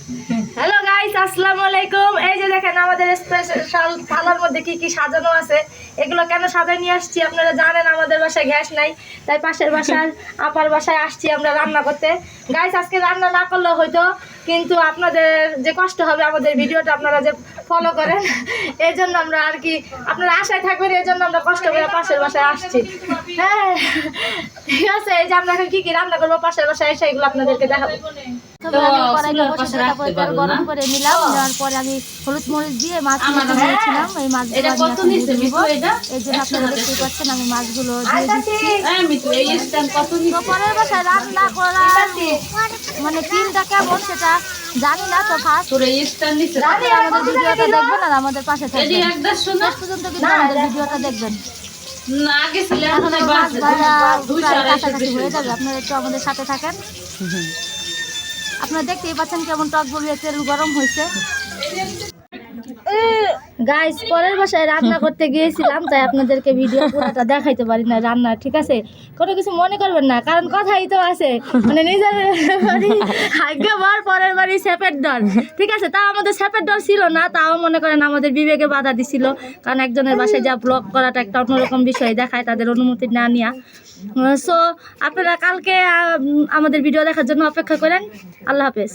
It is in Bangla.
হ্যালো গাইস, আসসালামু আলাইকুম। এই যে দেখেন আমাদের স্পেশাল থালার মধ্যে কি কি সাজানো আছে। এগুলো কেন সাজায় নিয়ে আসছি আপনারা জানেন, আমাদের বাসায় গ্যাস নাই, তাই পাশের বাসার আপার বাসায় আসছি আমরা রান্না করতে। গাইস আজকে রান্না না করলেও হয়তো, কিন্তু আপনাদের যে কষ্ট হবে আমাদের ভিডিওটা আপনারা যে ফলো করেন, এই জন্য আমরা আর কি আপনারা আশায় থাকবেন, এই জন্য আমরা কষ্ট করে পাশের বাসায় আসছি। হ্যাঁ ঠিক আছে, এই যে আমরা এখন কি কি রান্না করবো পাশের বাসায় এসে এগুলো আপনাদেরকে দেখাবো। গরম করে নিলাম, নেওয়ার পরে আমি হলুদ মরিচ দিয়ে মাছ নিয়েছিলাম। এই মাছগুলো এই জন্য আপনারা দেখতেই পাচ্ছেন আমি মাছগুলো দিয়ে দিচ্ছি। তো পরের বাসায় রান্না করা মানে ফিলটা কেমন সেটা জানি না, তো ফার্স্ট আমাদের ভিডিওটা দেখবেন আর আমাদের পাশে থাকবেন, শেষ পর্যন্ত কিন্তু আমাদের ভিডিওটা দেখবেন। কাছাকাছি হয়ে যাবে, আপনারা একটু আমাদের সাথে থাকেন। আপনারা দেখতেই পাচ্ছেন কেমন টক বলে তেল গরম হয়েছে। গাইস পরের বাসায় রান্না করতে গিয়েছিলাম, তাই আপনাদেরকে ভিডিও পুরোটা দেখাইতে পারি না রান্না, ঠিক আছে? কোনো কিছু মনে করবেন না, কারণ কথাই তো আছে, মানে নিজের বাড়ি ভাগ্যবার পরের বাড়ি সেপের ডর, ঠিক আছে? তাও আমাদের সেপের ডর ছিল না, তাও মনে করেন আমাদের বিবেকে বাধা দিছিল, কারণ একজনের বাসায় যা ব্লগ করাটা একটা অন্যরকম বিষয় দেখায়, তাদের অনুমতি না নেওয়া। সো আপনারা কালকে আমাদের ভিডিও দেখার জন্য অপেক্ষা করেন। আল্লাহ হাফেজ।